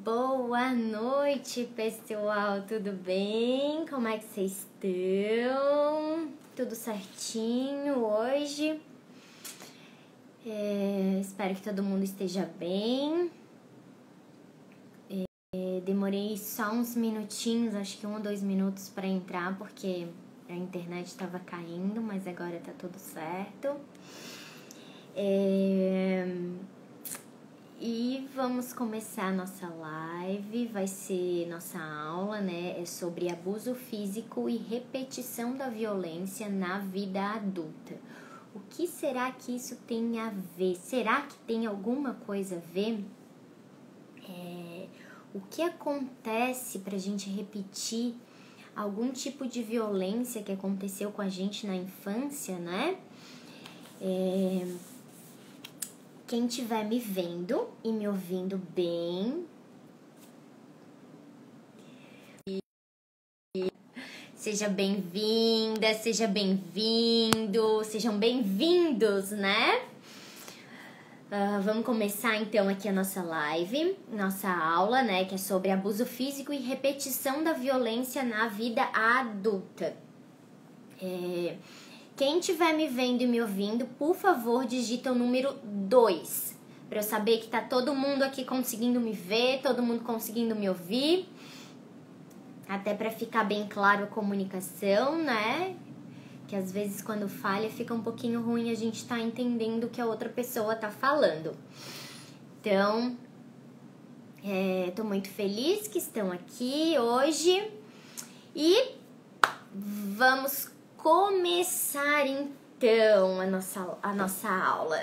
Boa noite, pessoal, tudo bem? Como é que vocês estão? Tudo certinho hoje? Espero que todo mundo esteja bem. Demorei só uns minutinhos, acho que 1 ou 2 minutos para entrar, porque a internet estava caindo, mas agora tá tudo certo. E vamos começar a nossa live, vai ser nossa aula, né? É sobre abuso físico e repetição da violência na vida adulta. O que será que isso tem a ver? Será que tem alguma coisa a ver? O que acontece pra gente repetir algum tipo de violência que aconteceu com a gente na infância, né? Quem estiver me vendo e me ouvindo bem, seja bem-vinda, seja bem-vindo, sejam bem-vindos, né? Vamos começar então aqui a nossa live, nossa aula, né? Que é sobre abuso físico e repetição da violência na vida adulta. Quem estiver me vendo e me ouvindo, por favor, digita o número 2, para eu saber que tá todo mundo aqui conseguindo me ver, todo mundo conseguindo me ouvir, até para ficar bem claro a comunicação, né? Que às vezes quando falha fica um pouquinho ruim a gente tá entendendo o que a outra pessoa tá falando. Então, tô muito feliz que estão aqui hoje e vamos começar então a nossa aula.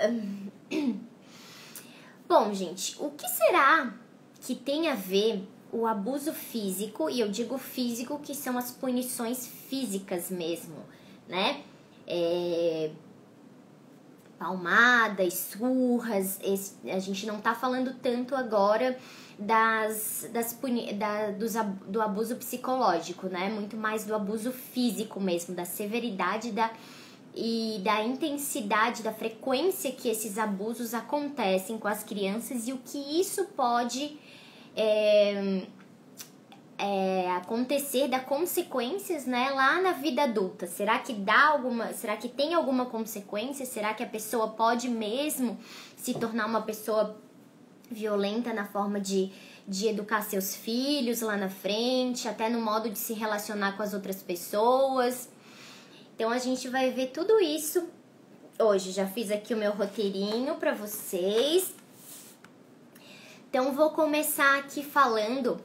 Bom, gente, o que será que tem a ver o abuso físico, e eu digo físico que são as punições físicas mesmo, né? Palmadas, surras, a gente não tá falando tanto agora do abuso psicológico, né? Muito mais do abuso físico mesmo, da severidade e da intensidade, da frequência que esses abusos acontecem com as crianças e o que isso pode acontecer, dar consequências, né, lá na vida adulta. Será que tem alguma consequência? Será que a pessoa pode mesmo se tornar uma pessoa violenta na forma de educar seus filhos lá na frente, até no modo de se relacionar com as outras pessoas? Então a gente vai ver tudo isso hoje. Já fiz aqui o meu roteirinho para vocês. Então vou começar aqui falando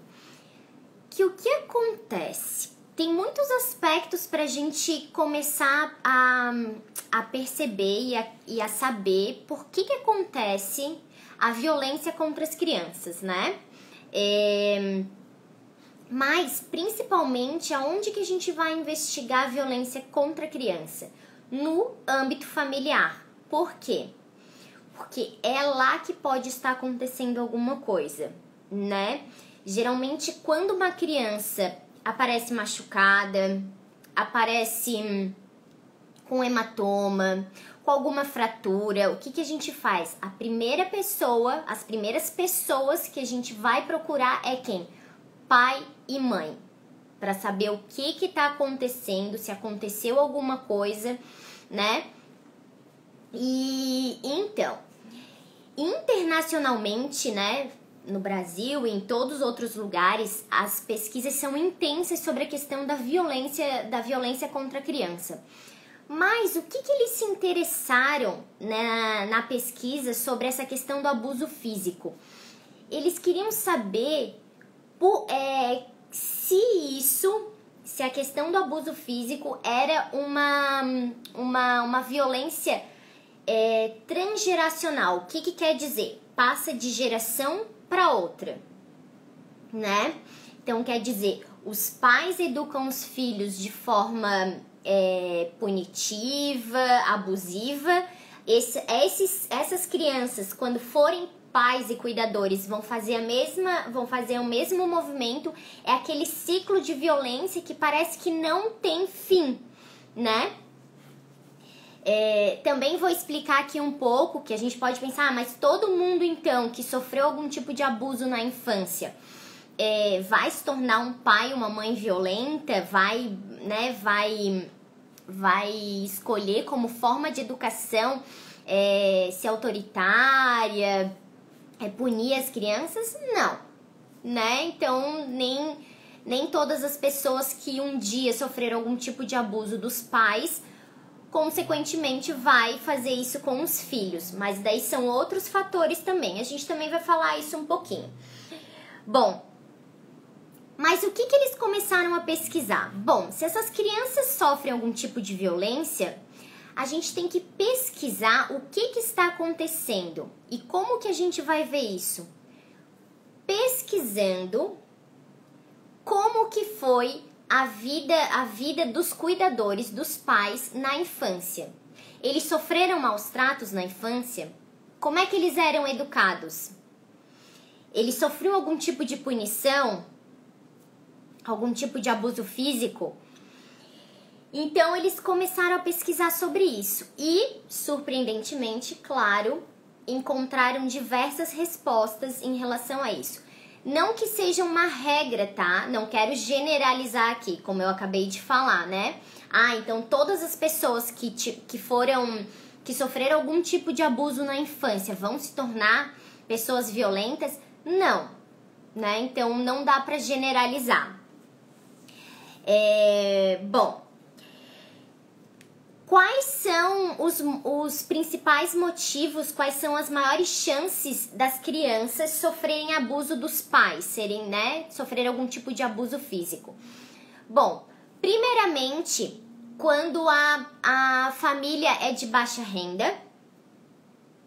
que o que acontece? Tem muitos aspectos para a gente começar a perceber e a saber por que acontece a violência contra as crianças, né? Mas, principalmente, aonde que a gente vai investigar a violência contra a criança? No âmbito familiar. Por quê? Porque é lá que pode estar acontecendo alguma coisa, né? Geralmente, quando uma criança aparece machucada, aparece com hematoma, com alguma fratura, o que a gente faz? As primeiras pessoas que a gente vai procurar é quem? Pai e mãe, para saber o que tá acontecendo, se aconteceu alguma coisa, né? E então, internacionalmente, né, no Brasil e em todos os outros lugares, as pesquisas são intensas sobre a questão da violência contra a criança. Mas o que eles se interessaram na pesquisa sobre essa questão do abuso físico? Eles queriam saber se a questão do abuso físico era uma violência transgeracional. O que quer dizer? Passa de geração para outra, né? Então quer dizer, os pais educam os filhos de forma punitiva, abusiva. Essas crianças, quando forem pais e cuidadores, vão fazer o mesmo movimento. É aquele ciclo de violência que parece que não tem fim, né? Também vou explicar aqui um pouco, que a gente pode pensar, mas todo mundo então que sofreu algum tipo de abuso na infância vai se tornar um pai, uma mãe violenta, vai escolher como forma de educação ser autoritária, punir as crianças? Não, né? Então nem todas as pessoas que um dia sofreram algum tipo de abuso dos pais consequentemente vai fazer isso com os filhos, mas daí são outros fatores também, a gente também vai falar isso um pouquinho. Bom, mas o que eles começaram a pesquisar? Bom, se essas crianças sofrem algum tipo de violência, a gente tem que pesquisar o que está acontecendo. E como que a gente vai ver isso? Pesquisando como que foi a vida dos cuidadores, dos pais na infância. Eles sofreram maus tratos na infância? Como é que eles eram educados? Eles sofriam algum tipo de punição? Algum tipo de abuso físico? Então eles começaram a pesquisar sobre isso e, surpreendentemente, claro, encontraram diversas respostas em relação a isso. Não que seja uma regra, tá? Não quero generalizar aqui, como eu acabei de falar, né? Então todas as pessoas que sofreram algum tipo de abuso na infância vão se tornar pessoas violentas? Não, né? Então não dá pra generalizar. Bom, quais são os principais motivos, quais são as maiores chances das crianças sofrerem abuso dos pais, sofrer algum tipo de abuso físico? Bom, primeiramente, quando a família é de baixa renda,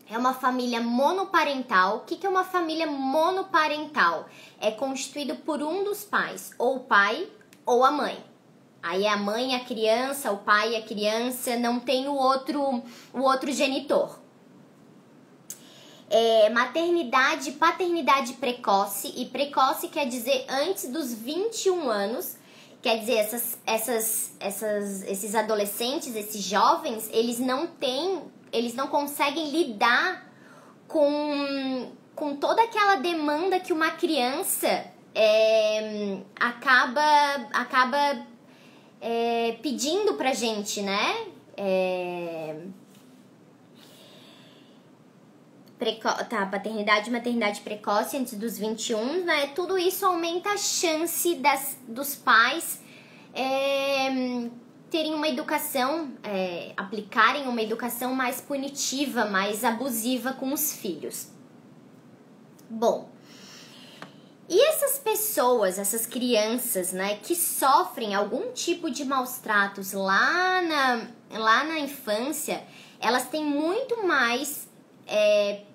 é uma família monoparental. O que é uma família monoparental? É constituído por um dos pais, ou o pai ou a mãe. Aí é a mãe e a criança, o pai e a criança, não tem o outro genitor. Maternidade e paternidade precoce, e precoce quer dizer antes dos 21 anos, quer dizer, esses adolescentes, esses jovens, eles não conseguem lidar com toda aquela demanda que uma criança acaba pedindo pra gente, né? Paternidade e maternidade precoce antes dos 21, né? Tudo isso aumenta a chance dos pais terem uma educação, aplicarem uma educação mais punitiva, mais abusiva com os filhos. Bom, e essas pessoas, essas crianças, né, que sofrem algum tipo de maus tratos lá na infância, elas têm muito mais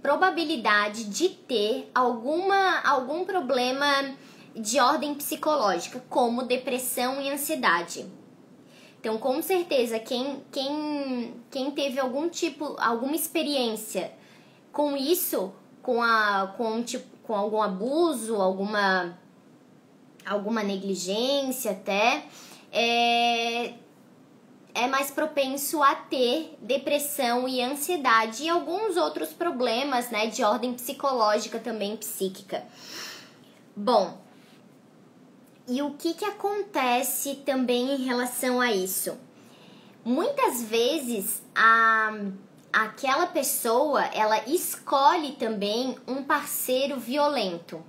probabilidade de ter algum problema de ordem psicológica, como depressão e ansiedade. Então, com certeza, quem teve alguma experiência com isso, com algum abuso, alguma negligência até, é mais propenso a ter depressão e ansiedade e alguns outros problemas, né, de ordem psicológica também, psíquica. Bom, e o que acontece também em relação a isso? Muitas vezes aquela pessoa, ela escolhe também um parceiro violento.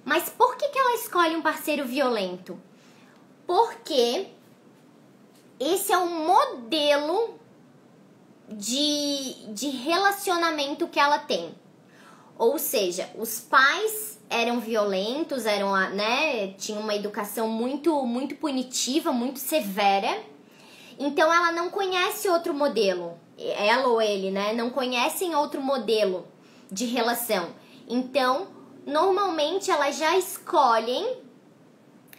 Mas por que ela escolhe um parceiro violento? Porque esse é um modelo de relacionamento que ela tem. Ou seja, os pais eram violentos, tinham uma educação muito, muito punitiva, muito severa. Então ela não conhece outro modelo. Ela ou ele, né? Não conhecem outro modelo de relação. Então, normalmente elas já escolhem,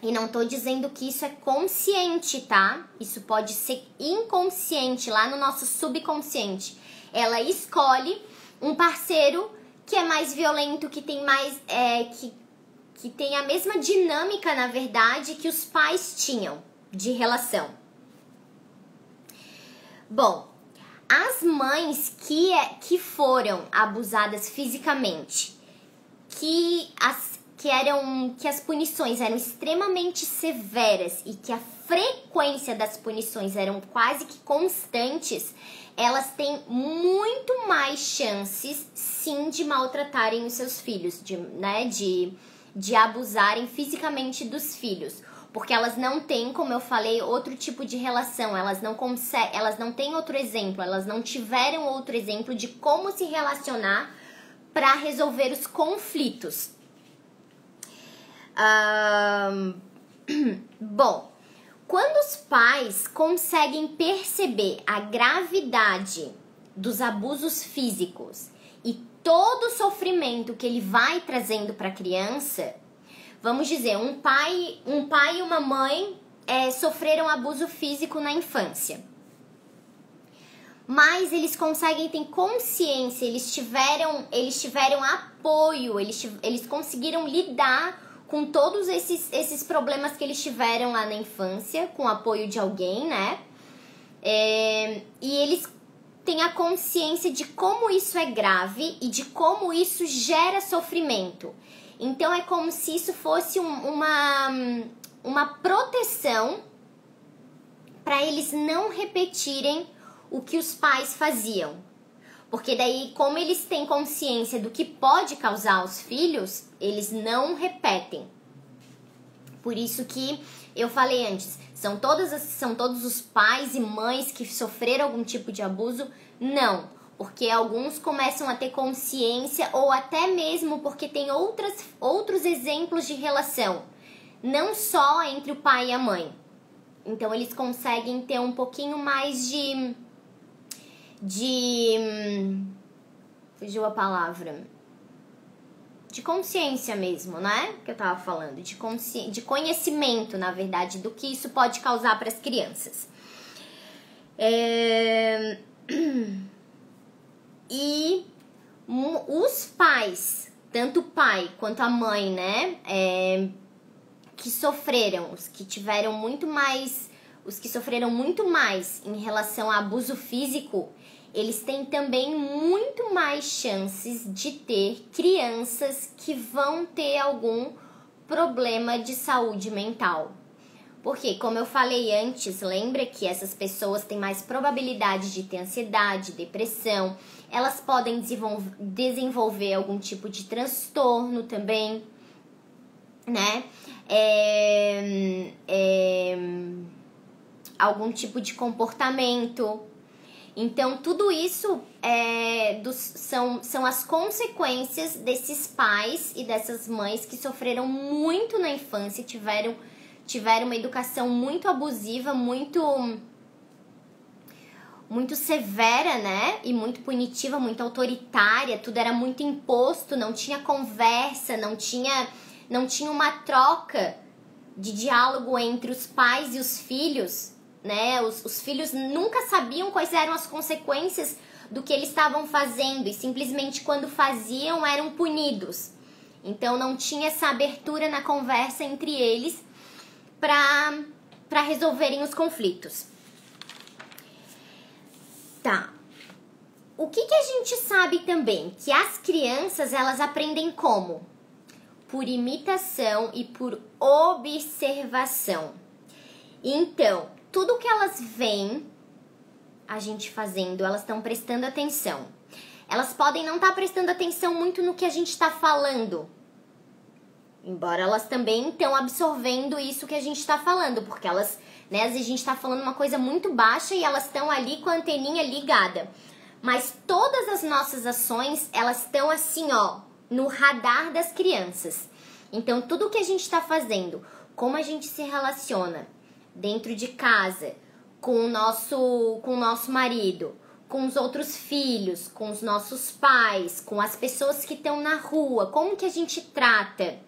e não tô dizendo que isso é consciente, tá? Isso pode ser inconsciente, lá no nosso subconsciente. Ela escolhe um parceiro que é mais violento, que tem mais que tem a mesma dinâmica, na verdade, que os pais tinham de relação. Bom, As mães que foram abusadas fisicamente, que as punições eram extremamente severas e que a frequência das punições eram quase que constantes, elas têm muito mais chances, sim, de maltratarem os seus filhos, de abusarem fisicamente dos filhos. Porque elas não têm, como eu falei, outro tipo de relação, elas não têm outro exemplo, elas não tiveram outro exemplo de como se relacionar para resolver os conflitos. Bom, quando os pais conseguem perceber a gravidade dos abusos físicos e todo o sofrimento que ele vai trazendo para a criança, vamos dizer, um pai e uma mãe sofreram abuso físico na infância. Mas eles conseguem ter consciência, eles tiveram apoio, eles conseguiram lidar com todos esses problemas que eles tiveram lá na infância, com o apoio de alguém, né? E eles têm a consciência de como isso é grave e de como isso gera sofrimento. Então é como se isso fosse uma proteção para eles não repetirem o que os pais faziam. Porque daí, como eles têm consciência do que pode causar aos filhos, eles não repetem. Por isso que eu falei antes, são todos os pais e mães que sofreram algum tipo de abuso? Não, porque alguns começam a ter consciência ou até mesmo porque tem outros exemplos de relação, não só entre o pai e a mãe. Então eles conseguem ter um pouquinho mais fugiu a palavra, de consciência mesmo, né? Que eu tava falando, de conhecimento, na verdade, do que isso pode causar para as crianças. E os pais, tanto o pai quanto a mãe, né? Que sofreram, os que sofreram muito mais em relação a abuso físico, eles têm também muito mais chances de ter crianças que vão ter algum problema de saúde mental. Porque, como eu falei antes, lembra que essas pessoas têm mais probabilidade de ter ansiedade, depressão, elas podem desenvolver algum tipo de transtorno também, né? Algum tipo de comportamento. Então, tudo isso são as consequências desses pais e dessas mães que sofreram muito na infância, tiveram uma educação muito abusiva, muito severa, né? E muito punitiva, muito autoritária, tudo era muito imposto, não tinha conversa, não tinha uma troca de diálogo entre os pais e os filhos, né? Os filhos nunca sabiam quais eram as consequências do que eles estavam fazendo e simplesmente quando faziam eram punidos. Então não tinha essa abertura na conversa entre eles para resolverem os conflitos. Tá. O que a gente sabe também? Que as crianças, elas aprendem como? Por imitação e por observação. Então, tudo que elas veem a gente fazendo, elas estão prestando atenção. Elas podem não estar prestando atenção muito no que a gente está falando, embora elas também estão absorvendo isso que a gente está falando, porque elas, né, às vezes a gente está falando uma coisa muito baixa e elas estão ali com a anteninha ligada. Mas todas as nossas ações, elas estão assim, ó, no radar das crianças. Então, tudo que a gente está fazendo, como a gente se relaciona dentro de casa, com o nosso marido, com os outros filhos, com os nossos pais, com as pessoas que estão na rua, como que a gente trata.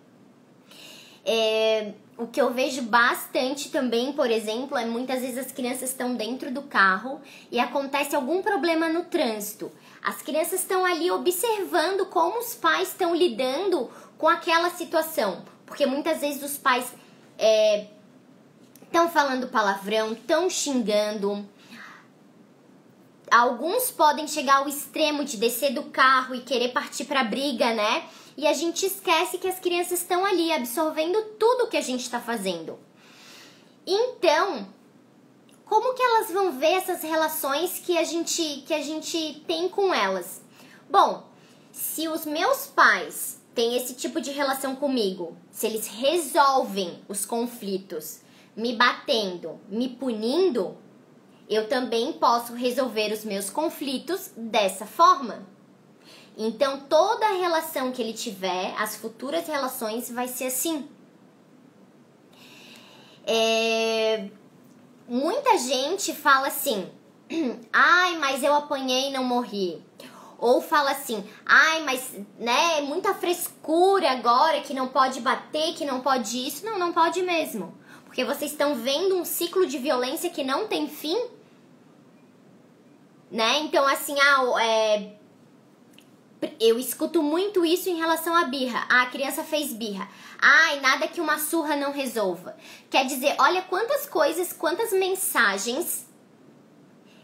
O que eu vejo bastante também, por exemplo, é muitas vezes as crianças estão dentro do carro e acontece algum problema no trânsito. As crianças estão ali observando como os pais estão lidando com aquela situação. Porque muitas vezes os pais estão falando palavrão, estão xingando, Alguns podem chegar ao extremo de descer do carro e querer partir pra briga, né? E a gente esquece que as crianças estão ali absorvendo tudo que a gente está fazendo. Então, como que elas vão ver essas relações que a gente tem com elas? Bom, se os meus pais têm esse tipo de relação comigo, se eles resolvem os conflitos me batendo, me punindo, eu também posso resolver os meus conflitos dessa forma. Então, toda a relação que ele tiver, as futuras relações, vai ser assim. Muita gente fala assim, ai, mas eu apanhei e não morri. Ou fala assim, ai, mas né, muita frescura agora, que não pode bater, que não pode isso. Não, não pode mesmo. Porque vocês estão vendo um ciclo de violência que não tem fim. Né? Então, assim, eu escuto muito isso em relação à birra. A criança fez birra. Ai, nada que uma surra não resolva. Quer dizer, olha quantas coisas, quantas mensagens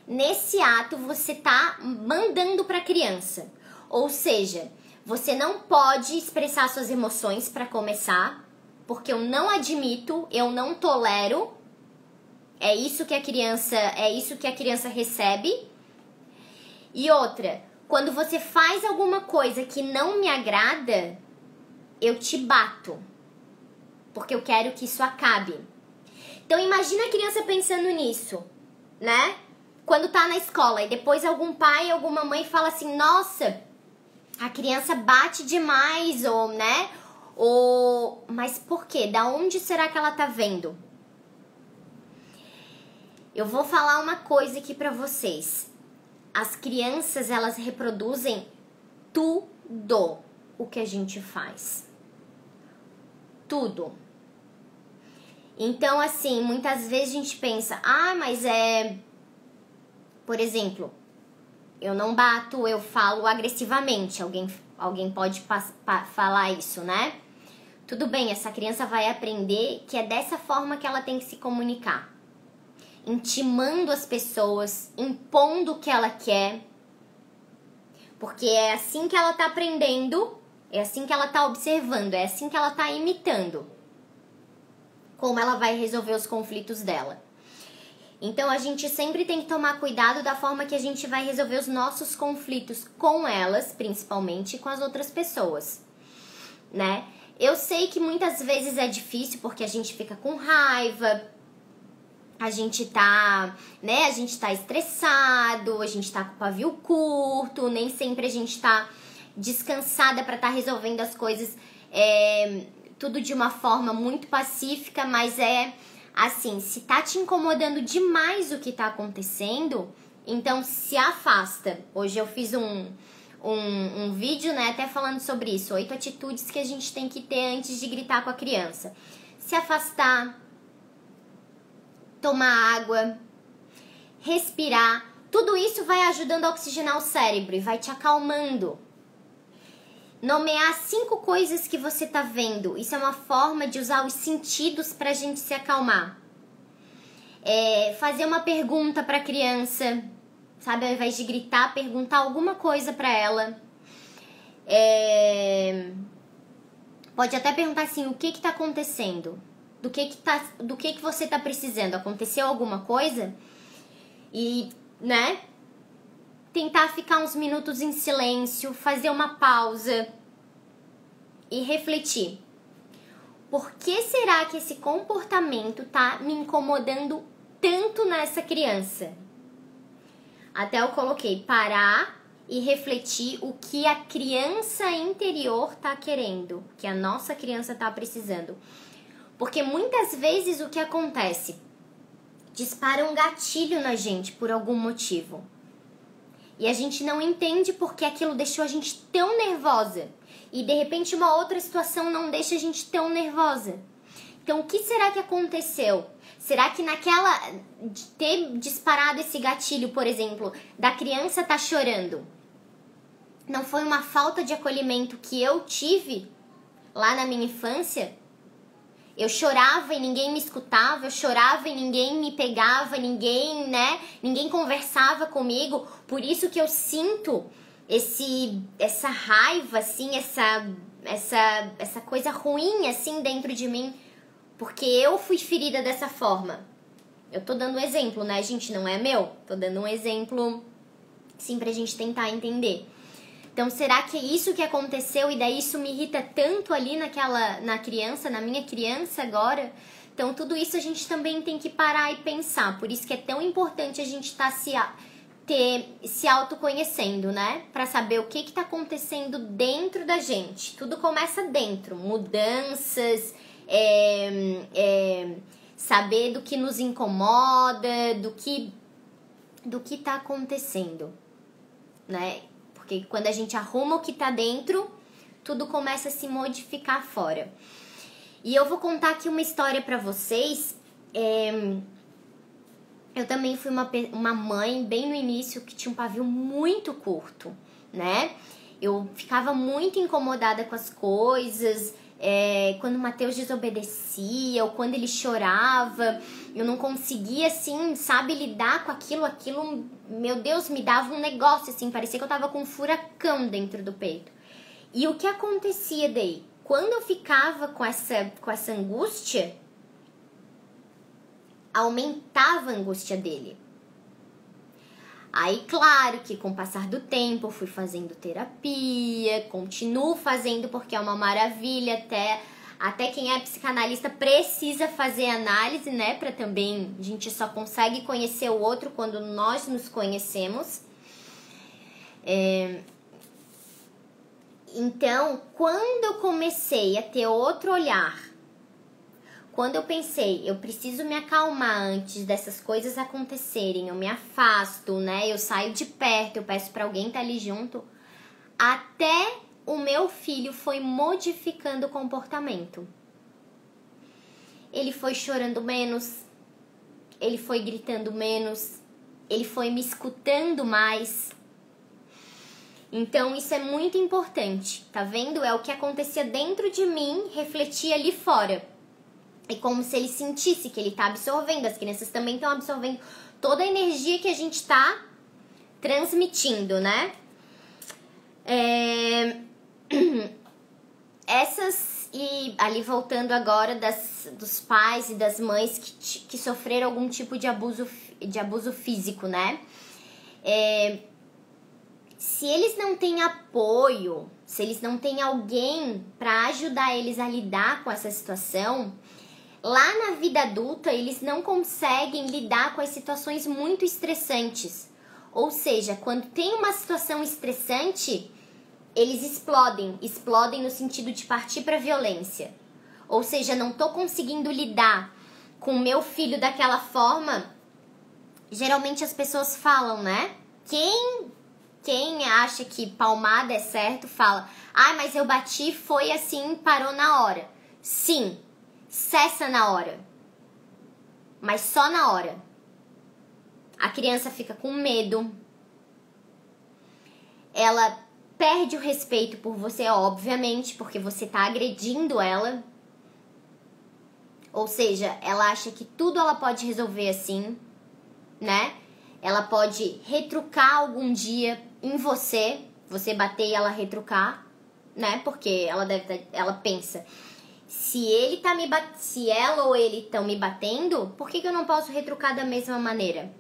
nesse ato você tá mandando pra criança. Ou seja, você não pode expressar suas emoções para começar, porque eu não admito, eu não tolero. É isso que a criança recebe. E outra, quando você faz alguma coisa que não me agrada, eu te bato. Porque eu quero que isso acabe. Então imagina a criança pensando nisso, né? Quando tá na escola e depois algum pai, alguma mãe fala assim, nossa, a criança bate demais, ou, né? Ou, mas por quê? Da onde será que ela tá vendo? Eu vou falar uma coisa aqui pra vocês. As crianças, elas reproduzem tudo o que a gente faz. Tudo. Então, assim, muitas vezes a gente pensa, mas por exemplo, eu não bato, eu falo agressivamente. Alguém pode falar isso, né? Tudo bem, essa criança vai aprender que é dessa forma que ela tem que se comunicar. Intimando as pessoas, impondo o que ela quer. Porque é assim que ela tá aprendendo, é assim que ela tá observando, é assim que ela tá imitando. Como ela vai resolver os conflitos dela. Então a gente sempre tem que tomar cuidado da forma que a gente vai resolver os nossos conflitos com elas, principalmente, e com as outras pessoas, né? Eu sei que muitas vezes é difícil porque a gente fica com raiva, a gente tá estressado, a gente tá com o pavio curto, nem sempre a gente tá descansada pra tá resolvendo as coisas tudo de uma forma muito pacífica, mas assim, se tá te incomodando demais o que tá acontecendo, então se afasta. Hoje eu fiz um vídeo, né, até falando sobre isso, 8 atitudes que a gente tem que ter antes de gritar com a criança. Se afastar, tomar água, respirar, tudo isso vai ajudando a oxigenar o cérebro e vai te acalmando. Nomear 5 coisas que você tá vendo, isso é uma forma de usar os sentidos pra gente se acalmar. Fazer uma pergunta pra criança, sabe, ao invés de gritar, perguntar alguma coisa pra ela. Pode até perguntar assim, o que tá acontecendo? Do que você tá precisando? Aconteceu alguma coisa? E, né? Tentar ficar uns minutos em silêncio, fazer uma pausa e refletir. Por que será que esse comportamento tá me incomodando tanto nessa criança? Até eu coloquei parar e refletir o que a criança interior tá querendo, que a nossa criança tá precisando. Porque muitas vezes o que acontece? Dispara um gatilho na gente por algum motivo. E a gente não entende porque aquilo deixou a gente tão nervosa. E de repente uma outra situação não deixa a gente tão nervosa. Então o que será que aconteceu? Será que naquela de ter disparado esse gatilho, por exemplo, da criança tá chorando, não foi uma falta de acolhimento que eu tive lá na minha infância? Eu chorava e ninguém me escutava, eu chorava e ninguém me pegava, ninguém conversava comigo. Por isso que eu sinto essa raiva, assim, essa coisa ruim, assim, dentro de mim. Porque eu fui ferida dessa forma. Eu tô dando um exemplo, né, gente? Não é meu. Tô dando um exemplo, sim, pra gente tentar entender. Então, será que é isso que aconteceu e daí isso me irrita tanto ali na minha criança agora? Então, tudo isso a gente também tem que parar e pensar. Por isso que é tão importante a gente estar se autoconhecendo, né? Pra saber o que tá acontecendo dentro da gente. Tudo começa dentro. Mudanças, saber do que nos incomoda, do que tá acontecendo, né? Porque quando a gente arruma o que tá dentro, tudo começa a se modificar fora. E eu vou contar aqui uma história pra vocês. Eu também fui uma mãe, bem no início, que tinha um pavio muito curto, né? Eu ficava muito incomodada com as coisas. Quando o Matheus desobedecia, ou quando ele chorava, eu não conseguia, assim, sabe, lidar com aquilo, meu Deus, me dava um negócio, assim, parecia que eu tava com um furacão dentro do peito. E o que acontecia daí? Quando eu ficava com essa angústia, aumentava a angústia dele. Aí, claro que com o passar do tempo, eu fui fazendo terapia, continuo fazendo porque é uma maravilha, até quem é psicanalista precisa fazer análise, né? Pra também, a gente só consegue conhecer o outro quando nós nos conhecemos. Então, quando eu comecei a ter outro olhar, quando eu pensei, eu preciso me acalmar antes dessas coisas acontecerem, eu me afasto, né? Eu saio de perto, eu peço pra alguém estar ali junto. Até o meu filho foi modificando o comportamento. Ele foi chorando menos, ele foi gritando menos, ele foi me escutando mais. Então isso é muito importante, tá vendo? É o que acontecia dentro de mim, refletia ali fora. É como se ele sentisse que ele tá absorvendo. As crianças também estão absorvendo toda a energia que a gente tá transmitindo, né? E ali voltando agora dos pais e das mães que sofreram algum tipo de abuso físico, né? Se eles não têm apoio, se eles não têm alguém para ajudar eles a lidar com essa situação, lá na vida adulta, eles não conseguem lidar com as situações muito estressantes. Ou seja, quando tem uma situação estressante, eles explodem no sentido de partir para violência. Ou seja, não tô conseguindo lidar com o meu filho daquela forma. Geralmente as pessoas falam, né? Quem acha que palmada é certo, fala: mas eu bati, foi assim, parou na hora. Sim. Cessa na hora, mas só na hora. A criança fica com medo, ela perde o respeito por você, obviamente, porque você tá agredindo ela. Ou seja, ela acha que tudo ela pode resolver assim, né? Ela pode retrucar algum dia em você bater e ela retrucar, né? Porque ela pensa: se ela ou ele estão me batendo, por que eu não posso retrucar da mesma maneira?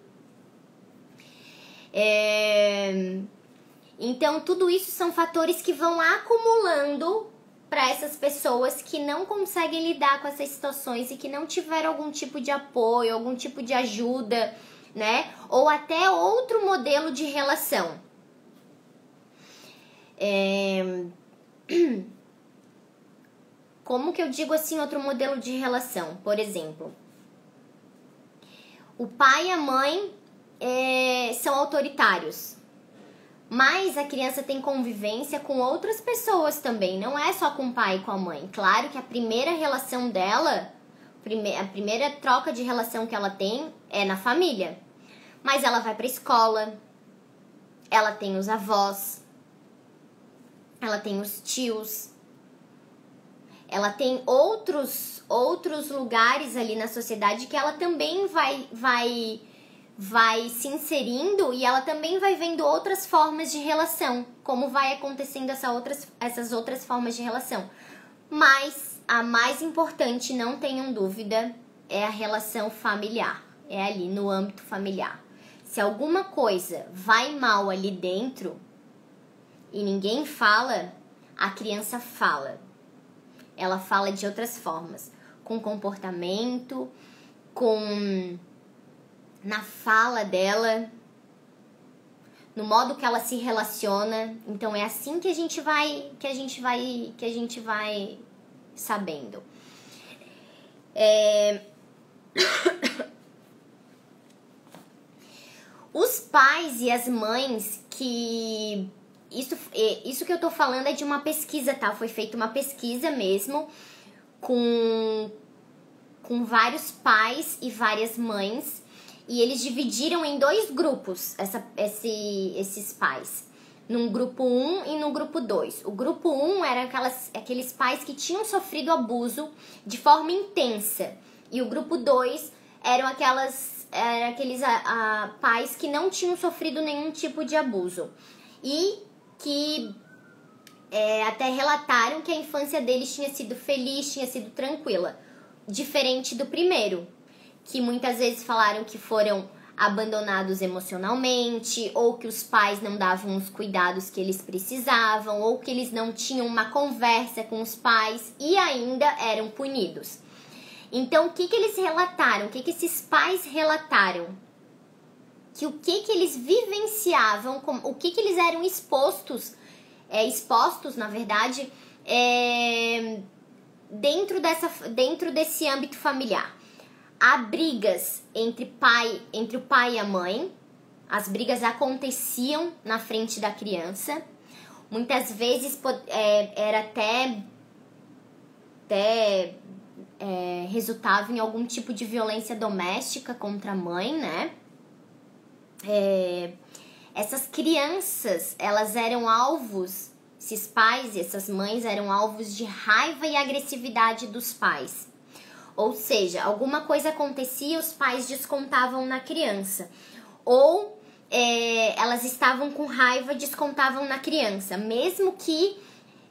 Então, tudo isso são fatores que vão acumulando para essas pessoas que não conseguem lidar com essas situações e que não tiveram algum tipo de apoio, algum tipo de ajuda, né? Ou até outro modelo de relação. Como que eu digo assim, outro modelo de relação? Por exemplo, o pai e a mãe são autoritários, mas a criança tem convivência com outras pessoas também, não é só com o pai e com a mãe. Claro que a primeira relação dela, a primeira troca de relação que ela tem é na família, mas ela vai pra escola, ela tem os avós, ela tem os tios, ela tem outros lugares ali na sociedade que ela também vai se inserindo e ela também vai vendo outras formas de relação, como vai acontecendo essas outras formas de relação. Mas a mais importante, não tenham dúvida, é a relação familiar, é ali no âmbito familiar. Se alguma coisa vai mal ali dentro e ninguém fala, a criança fala. Ela fala de outras formas, com comportamento, na fala dela, no modo que ela se relaciona. Então é assim que a gente vai sabendo. Os pais e as mães que... Isso que eu tô falando é de uma pesquisa, tá? Foi feita uma pesquisa mesmo com vários pais e várias mães. E eles dividiram em 2 grupos esses pais. Num grupo 1 e no grupo 2. O grupo 1 era aqueles pais que tinham sofrido abuso de forma intensa. E o grupo 2 eram aqueles pais que não tinham sofrido nenhum tipo de abuso. E que até relataram que a infância deles tinha sido feliz, tinha sido tranquila. Diferente do primeiro, que muitas vezes falaram que foram abandonados emocionalmente, ou que os pais não davam os cuidados que eles precisavam, ou que eles não tinham uma conversa com os pais e ainda eram punidos. Então, o que eles relataram? O que esses pais relataram? Que o que eles vivenciavam, o que eles eram expostos, na verdade, dentro desse âmbito familiar. Há brigas entre o pai e a mãe. As brigas aconteciam na frente da criança. Muitas vezes era até resultava em algum tipo de violência doméstica contra a mãe, né? Essas crianças, elas eram alvos, esses pais e essas mães eram alvos de raiva e agressividade dos pais. Ou seja, alguma coisa acontecia, os pais descontavam na criança. Ou elas estavam com raiva, descontavam na criança. Mesmo que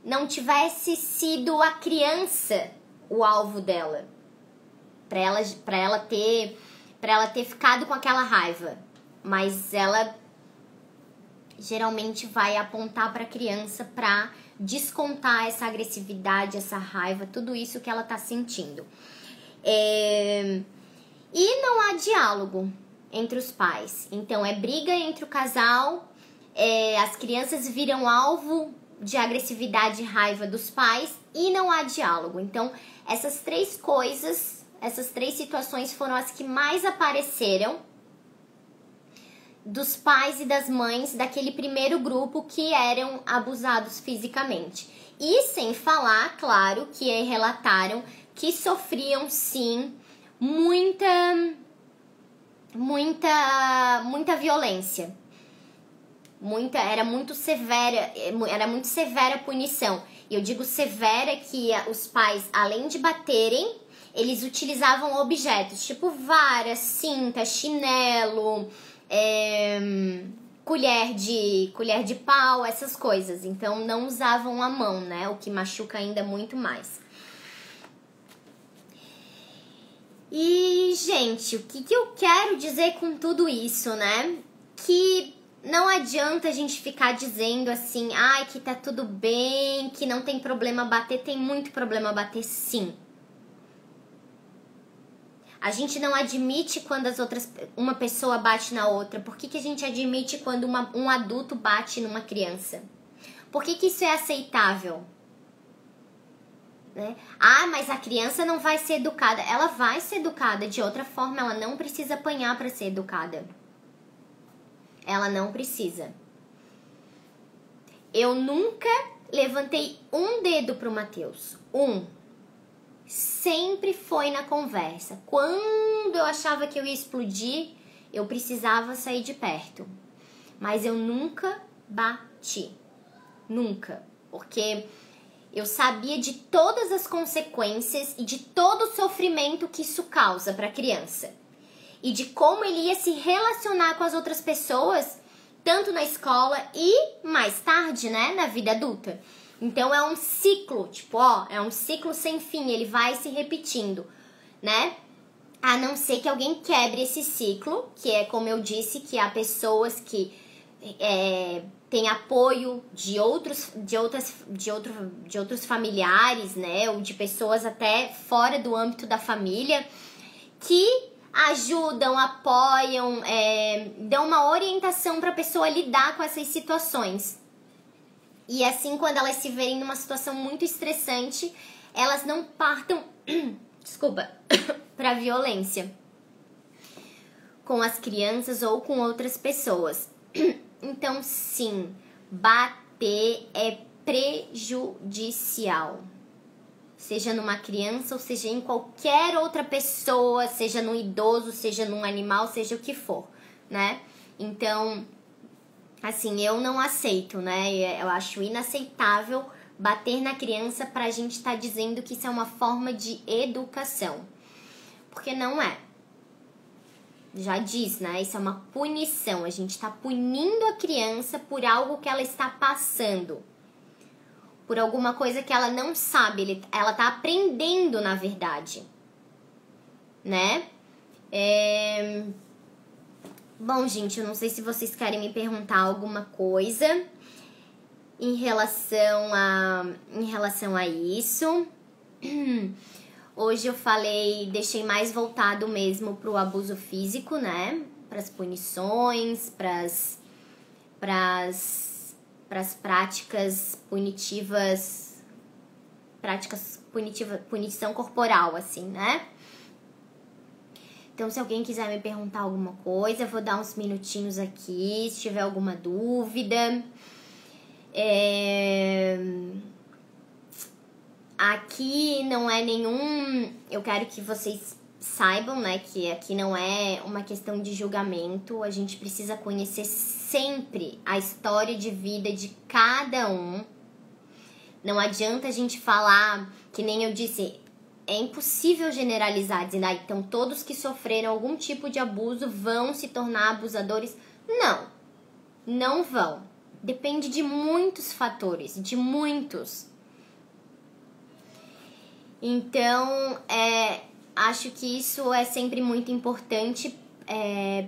não tivesse sido a criança o alvo dela. Para ela ter ficado com aquela raiva. Mas ela geralmente vai apontar para a criança para descontar essa agressividade, essa raiva, tudo isso que ela está sentindo. E não há diálogo entre os pais. Então é briga entre o casal, as crianças viram alvo de agressividade e raiva dos pais e não há diálogo. Então essas 3 coisas, essas 3 situações foram as que mais apareceram dos pais e das mães daquele primeiro grupo que eram abusados fisicamente. E sem falar, claro, que relataram que sofriam sim muita violência. Era muito severa a punição. E eu digo severa que os pais, além de baterem, eles utilizavam objetos, tipo vara, cinta, chinelo, colher de pau, essas coisas. Então não usavam a mão, né? O que machuca ainda muito mais. E, gente, o que eu quero dizer com tudo isso, né? Que não adianta a gente ficar dizendo assim, ai, que tá tudo bem, que não tem problema bater. Tem muito problema bater, sim. A gente não admite quando uma pessoa bate na outra. Por que a gente admite quando um adulto bate numa criança? Por que isso é aceitável? Né? Ah, mas a criança não vai ser educada. Ela vai ser educada de outra forma. Ela não precisa apanhar para ser educada. Ela não precisa. Eu nunca levantei um dedo pro Matheus. Sempre foi na conversa. Quando eu achava que eu ia explodir, eu precisava sair de perto. Mas eu nunca bati. Nunca. Porque Eu sabia de todas as consequências e de todo o sofrimento que isso causa para a criança. E de como ele ia se relacionar com as outras pessoas, tanto na escola e mais tarde, né, na vida adulta. Então é um ciclo, tipo, ó, é um ciclo sem fim, ele vai se repetindo, né? A não ser que alguém quebre esse ciclo, que é como eu disse, que há pessoas que têm apoio de outros familiares, né? Ou de pessoas até fora do âmbito da família, que ajudam, apoiam, dão uma orientação para a pessoa lidar com essas situações. E assim, quando elas se verem numa situação muito estressante, elas não partam, desculpa, para violência com as crianças ou com outras pessoas. Então, sim, bater é prejudicial. Seja numa criança ou seja em qualquer outra pessoa, seja num idoso, seja num animal, seja o que for, né? Então, assim, eu não aceito, né? Eu acho inaceitável bater na criança pra gente estar dizendo que isso é uma forma de educação. Porque não é. Já diz, né? Isso é uma punição. A gente tá punindo a criança por algo que ela está passando. Por alguma coisa que ela não sabe. Ela tá aprendendo, na verdade. Né? Bom, gente, eu não sei se vocês querem me perguntar alguma coisa em relação a isso. Hoje eu deixei mais voltado mesmo pro abuso físico, né? Pras punições, pras práticas punitivas, punição corporal, assim, né? Então, se alguém quiser me perguntar alguma coisa, eu vou dar uns minutinhos aqui, se tiver alguma dúvida. Aqui não é nenhum... Eu quero que vocês saibam, né, que aqui não é uma questão de julgamento. A gente precisa conhecer sempre a história de vida de cada um. Não adianta a gente falar, que nem eu disse... É impossível generalizar, dizendo, então todos que sofreram algum tipo de abuso vão se tornar abusadores. Não vão. Depende de muitos fatores, de muitos. Então, acho que isso é sempre muito importante,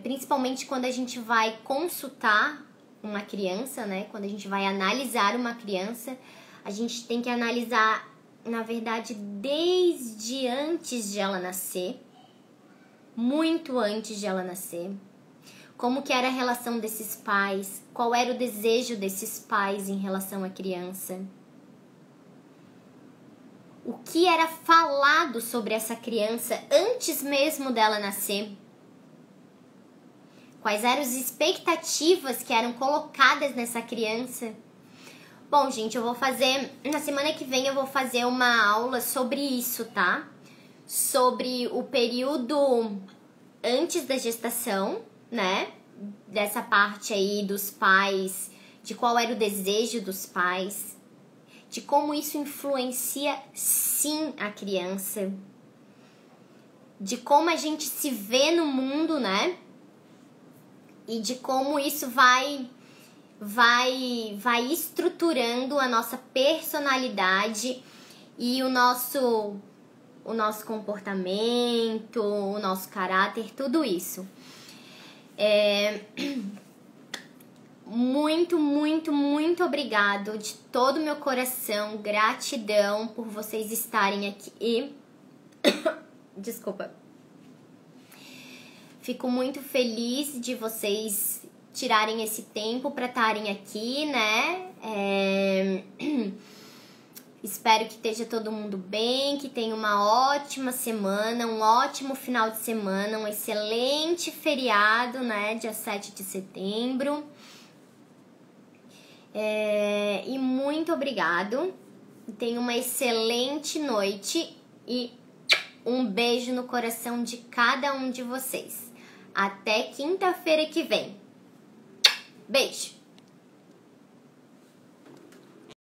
principalmente quando a gente vai consultar uma criança, né? Quando a gente vai analisar uma criança, a gente tem que analisar, na verdade, desde antes de ela nascer, muito antes de ela nascer, como que era a relação desses pais, qual era o desejo desses pais em relação à criança, o que era falado sobre essa criança antes mesmo dela nascer, quais eram as expectativas que eram colocadas nessa criança. Bom, gente, na semana que vem eu vou fazer uma aula sobre isso, tá? Sobre o período antes da gestação, né? Dessa parte aí dos pais, de qual era o desejo dos pais, de como isso influencia, sim, a criança, de como a gente se vê no mundo, né? E de como isso vai estruturando a nossa personalidade e o nosso comportamento, o nosso caráter, tudo isso. Muito, muito, muito obrigado de todo o meu coração, gratidão por vocês estarem aqui. Desculpa. Fico muito feliz de vocês tirarem esse tempo para estarem aqui, né? Espero que esteja todo mundo bem, que tenha uma ótima semana, um ótimo final de semana, um excelente feriado, né? Dia 7 de setembro. E muito obrigado. Tenha uma excelente noite e um beijo no coração de cada um de vocês. Até quinta-feira que vem. Beijo!